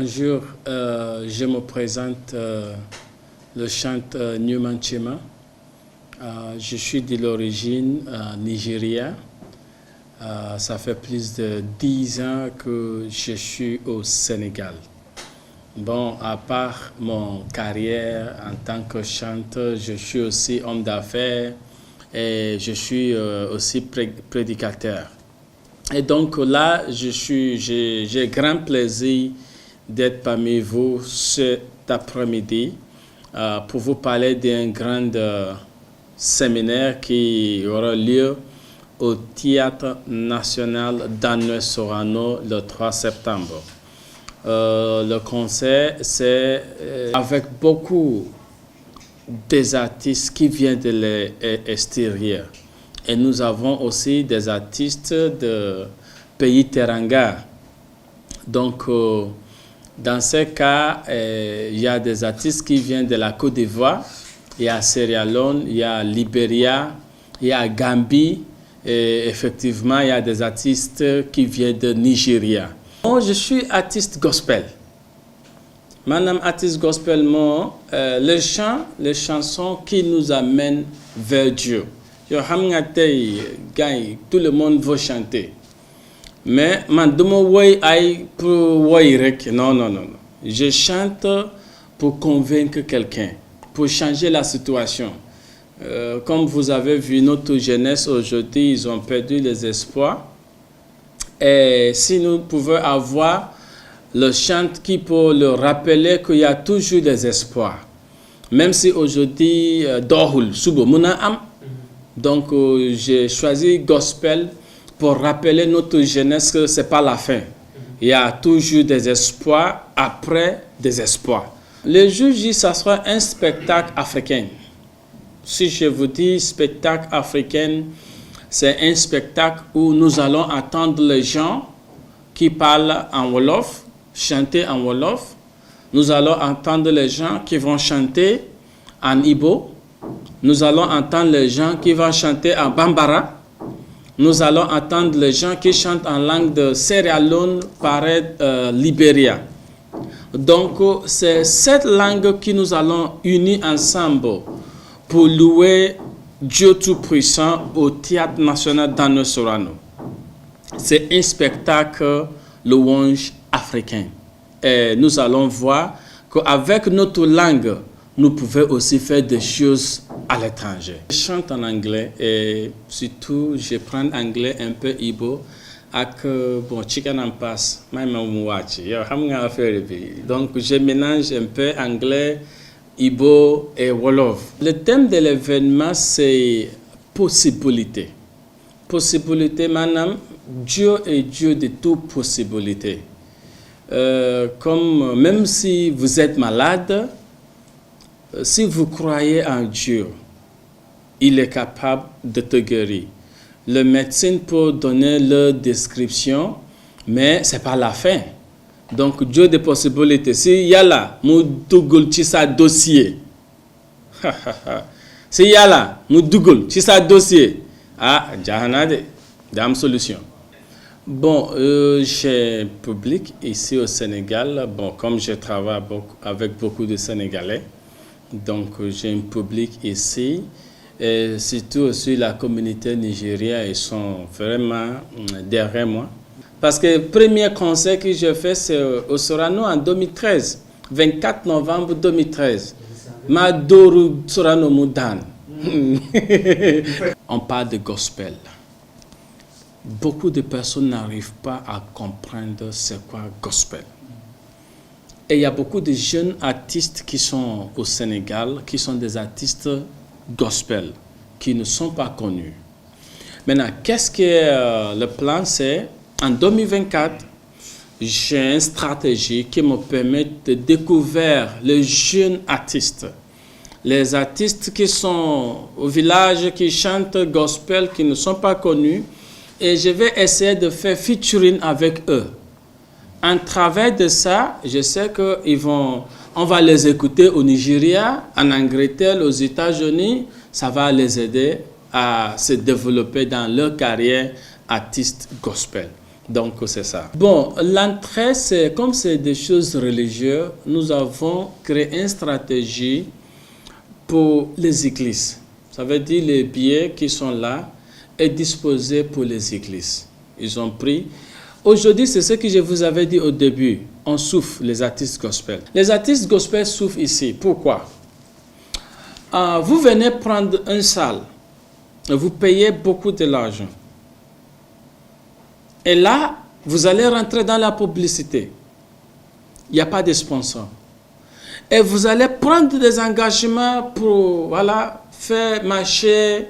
Bonjour, je me présente, le chanteur Newman Chema. Je suis de l'origine Nigeria. Ça fait plus de 10 ans que je suis au Sénégal. Bon, à part mon carrière en tant que chanteur, je suis aussi homme d'affaires et je suis aussi prédicateur. Et donc là, j'ai grand plaisir d'être parmi vous cet après-midi pour vous parler d'un grand séminaire qui aura lieu au Théâtre national d'Agnès Sorano le 3 septembre. Le concert, c'est avec beaucoup des artistes qui viennent de l'extérieur. Et nous avons aussi des artistes de pays Teranga. Donc, dans ce cas, il y a des artistes qui viennent de la Côte d'Ivoire, il y a Sierra Leone, il y a Libéria, il y a Gambie, et effectivement, il y a des artistes qui viennent de Nigeria. Moi, je suis artiste gospel. Madame artiste gospel, moi, les chants, les chansons qui nous amènent vers Dieu. Tout le monde veut chanter. Mais non. Je chante pour convaincre quelqu'un, pour changer la situation. Comme vous avez vu, notre jeunesse aujourd'hui, ils ont perdu les espoirs. Et si nous pouvons avoir le chant qui peut leur rappeler qu'il y a toujours des espoirs. Même si aujourd'hui, Dohul, Subo, Muna Am. Donc, j'ai choisi gospel pour rappeler notre jeunesse que ce n'est pas la fin. Il y a toujours des espoirs après des espoirs. Le jour J, ça sera un spectacle africain. Si je vous dis spectacle africain, c'est un spectacle où nous allons entendre les gens qui parlent en Wolof, chanter en Wolof. Nous allons entendre les gens qui vont chanter en Igbo. Nous allons entendre les gens qui vont chanter en Bambara. Nous allons entendre les gens qui chantent en langue de Sierra Leone par Libéria. Donc, c'est cette langue que nous allons unir ensemble pour louer Dieu Tout-Puissant au Théâtre national d'Agnès Sorano. C'est un spectacle louange africain. Et nous allons voir qu'avec notre langue, nous pouvons aussi faire des choses à l'étranger. Je chante en anglais et surtout je prends anglais un peu Igbo avec bon chicken and pass, donc je mélange un peu anglais, Igbo et Wolof. Le thème de l'événement c'est possibilité. Possibilité, madame, Dieu est Dieu de toute possibilité. Comme même si vous êtes malade, si vous croyez en Dieu, il est capable de te guérir. Le médecin peut donner leur description, mais ce n'est pas la fin. Donc, Dieu des possibilités. Si y a là, nous dougoul sa dossier. Si y a là, nous dougoul sa dossier. Ah, jahanade, dame solution. Bon, j'ai un public ici au Sénégal. Bon, comme je travaille avec beaucoup de Sénégalais, donc j'ai un public ici. Et surtout aussi la communauté nigérienne, ils sont vraiment derrière moi. Parce que le premier concert que j'ai fait, c'est au Sorano en 2013, 24 novembre 2013. Madoru Sorano Moudan. On parle de gospel. Beaucoup de personnes n'arrivent pas à comprendre c'est quoi gospel. Et il y a beaucoup de jeunes artistes qui sont au Sénégal, qui sont des artistes gospel, qui ne sont pas connus. Maintenant, qu'est-ce que le plan c'est? En 2024, j'ai une stratégie qui me permet de découvrir les jeunes artistes. Les artistes qui sont au village, qui chantent gospel, qui ne sont pas connus. Et je vais essayer de faire featuring avec eux. En travers de ça, je sais on va les écouter au Nigeria, en Angleterre, aux États-Unis. Ça va les aider à se développer dans leur carrière artiste gospel. Donc, c'est ça. Bon, l'entrée, c'est comme c'est des choses religieuses, nous avons créé une stratégie pour les églises. Ça veut dire les billets qui sont là est disposé pour les églises. Ils ont pris. Aujourd'hui, c'est ce que je vous avais dit au début. On souffre, les artistes gospel. Les artistes gospel souffrent ici. Pourquoi? Vous venez prendre une salle. Vous payez beaucoup de l'argent. Et là, vous allez rentrer dans la publicité. Il n'y a pas de sponsor. Et vous allez prendre des engagements pour faire marcher.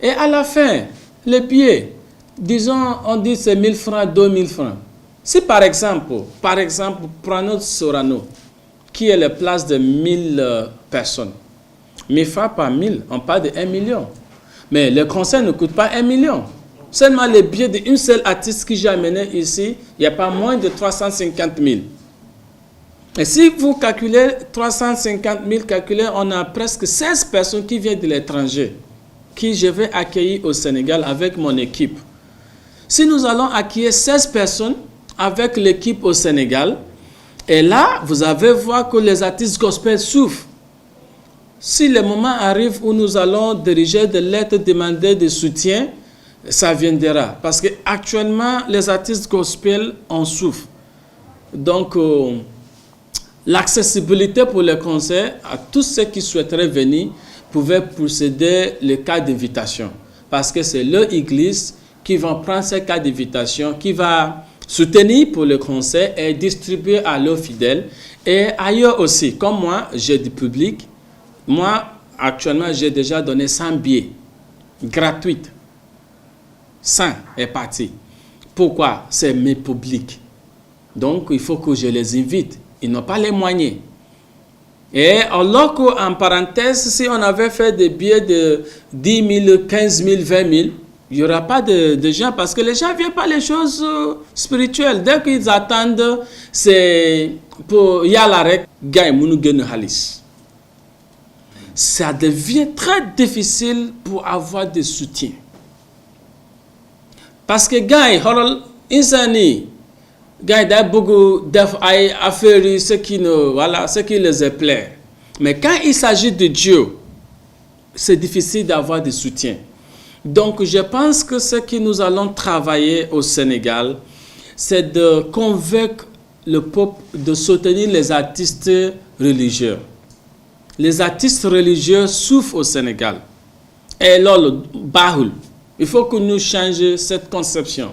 Et à la fin, les billets, disons, on dit c'est 1000 francs, 2000 francs. Si par exemple, prenons Sorano, qui est la place de 1000 personnes. 1000 francs par 1000, on parle de 1 million. Mais le concert ne coûte pas 1 million. Seulement les billets d'une seule artiste que j'ai amené ici, il n'y a pas moins de 350 000. Et si vous calculez 350 000, on a presque 16 personnes qui viennent de l'étranger, qui je vais accueillir au Sénégal avec mon équipe. Si nous allons accueillir 16 personnes avec l'équipe au Sénégal, et là, vous allez voir que les artistes gospel souffrent. Si le moment arrive où nous allons diriger des lettres, demander de soutien, ça viendra. Parce qu'actuellement, les artistes gospel en souffrent. Donc, l'accessibilité pour les concerts à tous ceux qui souhaiteraient venir pouvaient procéder le cas d'invitation. Parce que c'est leur église qui va prendre ces cas d'invitation, qui va soutenir pour le concert et distribuer à leurs fidèles. Et ailleurs aussi, comme moi, j'ai du public. Moi, actuellement, j'ai déjà donné 100 billets gratuits. 100 est parti. Pourquoi? C'est mes publics. Donc, il faut que je les invite. Ils n'ont pas les moyens. Et alors qu'en parenthèse, si on avait fait des billets de 10 000, 15 000, 20 000, il n'y aura pas de gens parce que les gens ne viennent pas les choses spirituelles. Dès qu'ils attendent, c'est pour Yalarek, Gaï Mounougene Halis. Ça devient très difficile pour avoir des soutiens. Parce que Gaï, Horol, Insani, Gaï, beaucoup d'affaires, ce qui les plaît. Mais quand il s'agit de Dieu, c'est difficile d'avoir des soutiens. Donc, je pense que ce que nous allons travailler au Sénégal, c'est de convaincre le peuple de soutenir les artistes religieux. Les artistes religieux souffrent au Sénégal. Et là, le Bahoul, il faut que nous changions cette conception.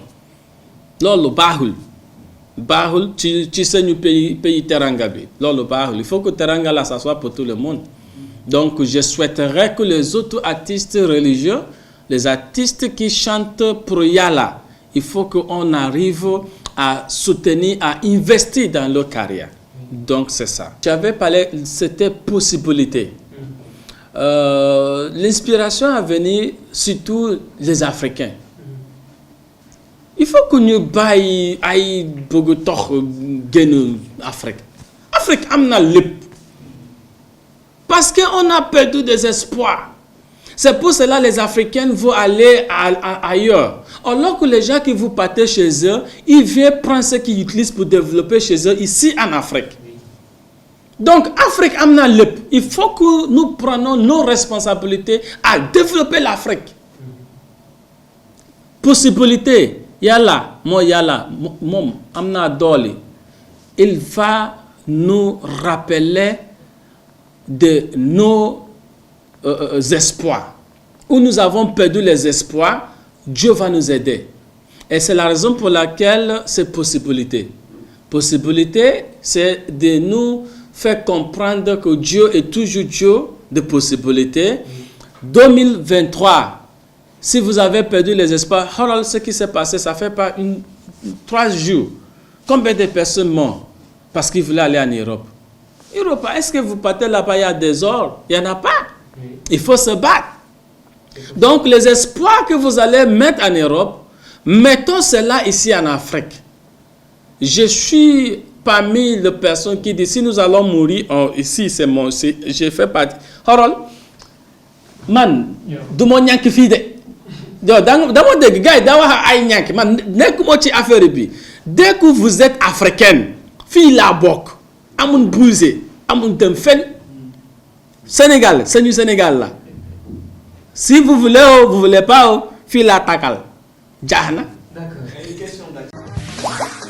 Là, le Bahoul. Bahoul, tu sais, nous pays Teranga. Là, le Bahoul, il faut que Teranga, là, ça soit pour tout le monde. Donc, je souhaiterais que les autres artistes religieux, les artistes qui chantent pour Yala, il faut qu'on arrive à soutenir, à investir dans leur carrière. Donc, c'est ça. J'avais parlé, c'était possibilité. L'inspiration à venir, surtout les Africains. Il faut que nous baillons beaucoup de Afrique. Afrique, amna lip. Parce qu'on a perdu des espoirs. C'est pour cela que les Africains vont aller ailleurs. Alors que les gens qui vous partez chez eux, ils viennent prendre ce qu'ils utilisent pour développer chez eux ici en Afrique. Donc, Afrique, amna lip. Il faut que nous prenions nos responsabilités à développer l'Afrique. Possibilité. Yala, mom, amna doli. Il va nous rappeler de nos espoirs. Où nous avons perdu les espoirs, Dieu va nous aider. Et c'est la raison pour laquelle c'est possibilité. Possibilité, c'est de nous faire comprendre que Dieu est toujours Dieu de possibilités. 2023, si vous avez perdu les espoirs, Harold, ce qui s'est passé, ça fait pas 3 jours. Combien de personnes mortes parce qu'ils voulaient aller en Europe? Europe, est-ce que vous partez là-bas, il y a des ors? Il n'y en a pas. Il faut se battre. Donc, les espoirs que vous allez mettre en Europe, mettons cela ici en Afrique. Je suis parmi les personnes qui disent, si nous allons mourir, ici, c'est mon, j'ai fait partie. Harold, man, du mon yank fide. dama dégg gars yi daa wax ay ñànk man nekkuma ci affaire bi dès que vous êtes africaine fii laa bokk amul bougé amul dem fenn Sénégal sañu Sénégal la si vous voulez pas fii laa takkal jaax na. D'accord.